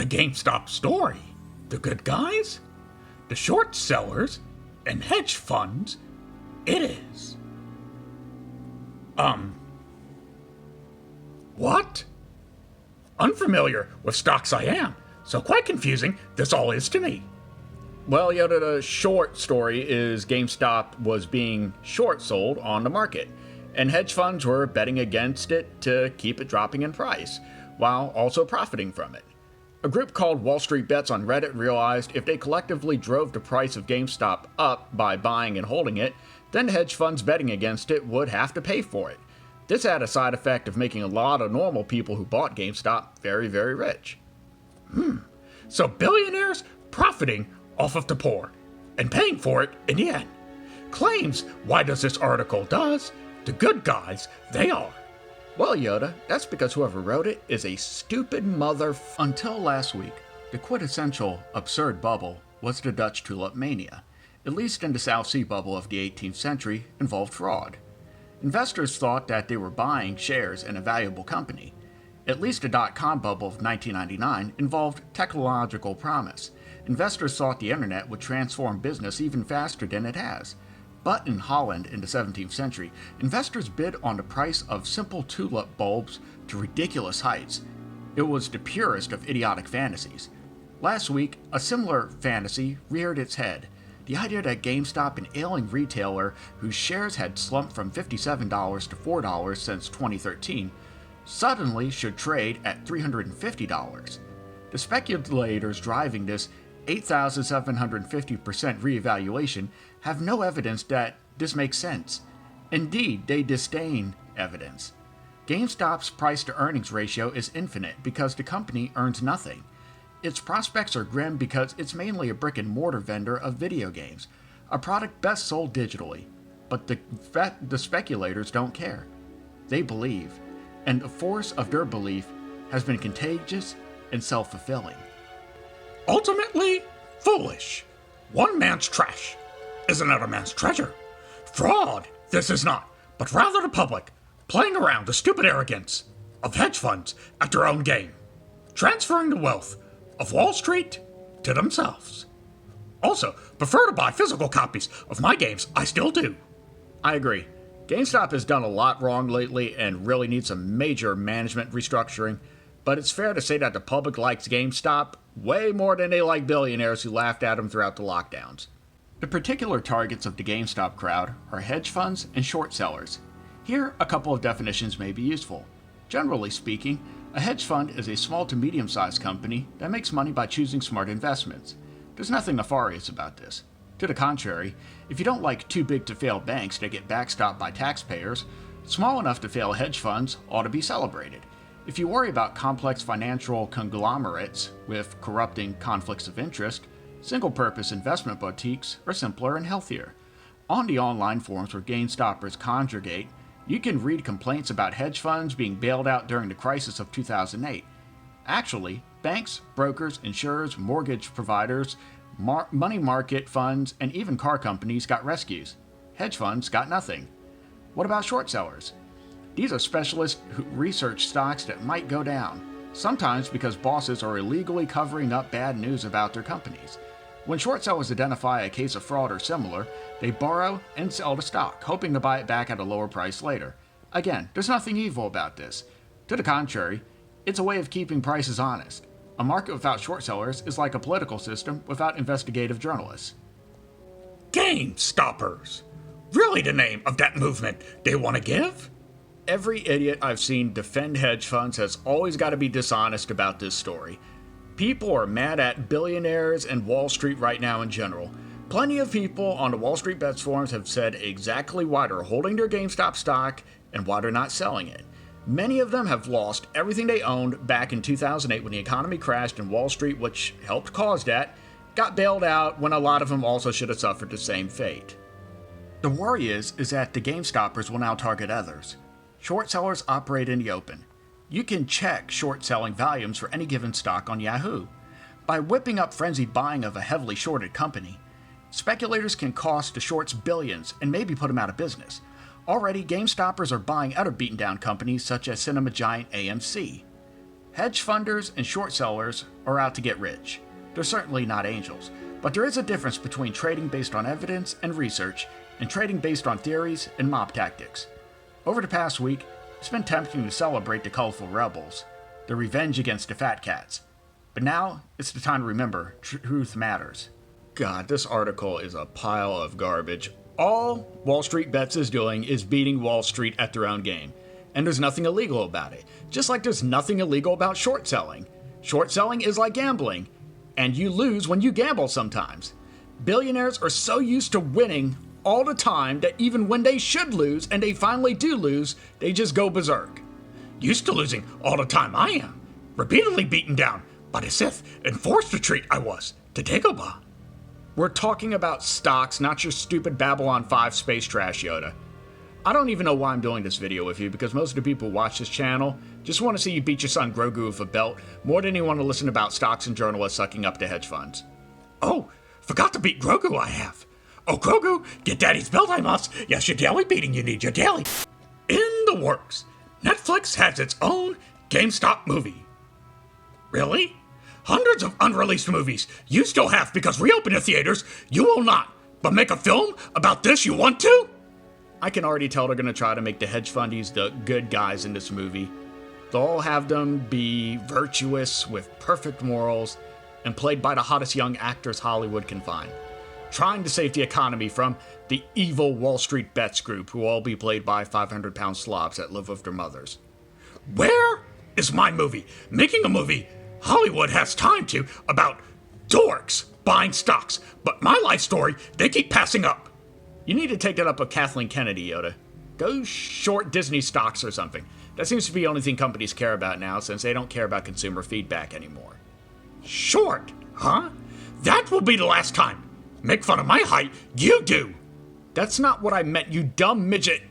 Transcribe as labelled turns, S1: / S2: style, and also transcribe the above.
S1: the GameStop story. The good guys, the short sellers, and hedge funds, it is. What? Unfamiliar with stocks I am, so quite confusing this all is to me.
S2: Well, Yoda, the short story is GameStop was being short sold on the market, and hedge funds were betting against it to keep it dropping in price, while also profiting from it. A group called WallStreetBets on Reddit realized if they collectively drove the price of GameStop up by buying and holding it, then hedge funds betting against it would have to pay for it. This had a side effect of making a lot of normal people who bought GameStop very, very rich.
S1: So billionaires profiting off of the poor and paying for it in the end. Claims why does this article does, the good guys, they are.
S2: Well, Yoda, that's because whoever wrote it is a stupid Until last week, the quintessential absurd bubble was the Dutch tulip mania. At least in the South Sea bubble of the 18th century, involved fraud. Investors thought that they were buying shares in a valuable company. At least the dot-com bubble of 1999 involved technological promise. Investors thought the internet would transform business even faster than it has. But in Holland in the 17th century, investors bid on the price of simple tulip bulbs to ridiculous heights. It was the purest of idiotic fantasies. Last week, a similar fantasy reared its head. The idea that GameStop, an ailing retailer whose shares had slumped from $57 to $4 since 2013, suddenly should trade at $350. The speculators driving this 8,750% reevaluation have no evidence that this makes sense. Indeed, they disdain evidence. GameStop's price-to-earnings ratio is infinite because the company earns nothing. Its prospects are grim because it's mainly a brick-and-mortar vendor of video games, a product best sold digitally. But the speculators don't care. They believe, and the force of their belief has been contagious and self-fulfilling.
S1: Ultimately, foolish. One man's trash is another man's treasure. Fraud, this is not, but rather the public, playing around the stupid arrogance of hedge funds at their own game, transferring the wealth of Wall Street to themselves. Also, prefer to buy physical copies of my games, I still do.
S2: I agree. GameStop has done a lot wrong lately and really needs some major management restructuring, but it's fair to say that the public likes GameStop way more than they like billionaires who laughed at them throughout the lockdowns. The particular targets of the GameStop crowd are hedge funds and short sellers. Here, a couple of definitions may be useful. Generally speaking, a hedge fund is a small to medium-sized company that makes money by choosing smart investments. There's nothing nefarious about this. To the contrary, if you don't like too-big-to-fail banks that get backstopped by taxpayers, small enough to fail hedge funds ought to be celebrated. If you worry about complex financial conglomerates with corrupting conflicts of interest, single-purpose investment boutiques are simpler and healthier. On the online forums where GameStoppers congregate, you can read complaints about hedge funds being bailed out during the crisis of 2008. Actually, banks, brokers, insurers, mortgage providers, money market funds, and even car companies got rescues. Hedge funds got nothing. What about short sellers? These are specialists who research stocks that might go down, sometimes because bosses are illegally covering up bad news about their companies. When short sellers identify a case of fraud or similar, they borrow and sell the stock, hoping to buy it back at a lower price later. Again, there's nothing evil about this. To the contrary, it's a way of keeping prices honest. A market without short sellers is like a political system without investigative journalists.
S1: GameStoppers. Really the name of that movement they want to give?
S2: Every idiot I've seen defend hedge funds has always got to be dishonest about this story. People are mad at billionaires and Wall Street right now in general. Plenty of people on the WallStreetBets forums have said exactly why they're holding their GameStop stock and why they're not selling it. Many of them have lost everything they owned back in 2008 when the economy crashed and Wall Street, which helped cause that, got bailed out when a lot of them also should have suffered the same fate. The worry is that the GameStoppers will now target others. Short sellers operate in the open. You can check short selling volumes for any given stock on Yahoo. By whipping up frenzied buying of a heavily shorted company, speculators can cost the shorts billions and maybe put them out of business. Already, GameStoppers are buying other beaten down companies such as cinema giant AMC. Hedge funders and short sellers are out to get rich. They're certainly not angels, but there is a difference between trading based on evidence and research and trading based on theories and mob tactics. Over the past week, it's been tempting to celebrate the colorful rebels, the revenge against the fat cats. But now, it's the time to remember, truth matters. God, this article is a pile of garbage. All WallStreetBets is doing is beating Wall Street at their own game. And there's nothing illegal about it. Just like there's nothing illegal about short selling. Short selling is like gambling, and you lose when you gamble sometimes. Billionaires are so used to winning all the time that even when they should lose, and they finally do lose, they just go berserk.
S1: Used to losing all the time I am. Repeatedly beaten down by the Sith and forced retreat I was to Dagobah.
S2: We're talking about stocks, not your stupid Babylon 5 space trash, Yoda. I don't even know why I'm doing this video with you, because most of the people who watch this channel just want to see you beat your son Grogu with a belt more than they want to listen about stocks and journalists sucking up to hedge funds.
S1: Oh, forgot to beat Grogu I have. Oh, Grogu, get Daddy's belt I must. Yes, your daily beating you need, your daily. In the works, Netflix has its own GameStop movie. Really? Hundreds of unreleased movies you still have because reopen the theaters, you will not. But make a film about this you want to?
S2: I can already tell they're going to try to make the hedge fundies the good guys in this movie. They'll have them be virtuous with perfect morals and played by the hottest young actors Hollywood can find, trying to save the economy from the evil WallStreetBets group who will all be played by 500-pound slobs that live with their mothers.
S1: Where is my movie? Making a movie Hollywood has time to about dorks buying stocks, but my life story they keep passing up.
S2: You need to take that up with Kathleen Kennedy, Yoda. Go short Disney stocks or something. That seems to be the only thing companies care about now, since they don't care about consumer feedback anymore.
S1: Short, huh? That will be the last time. Make fun of my height, you do.
S2: That's not what I meant, you dumb midget.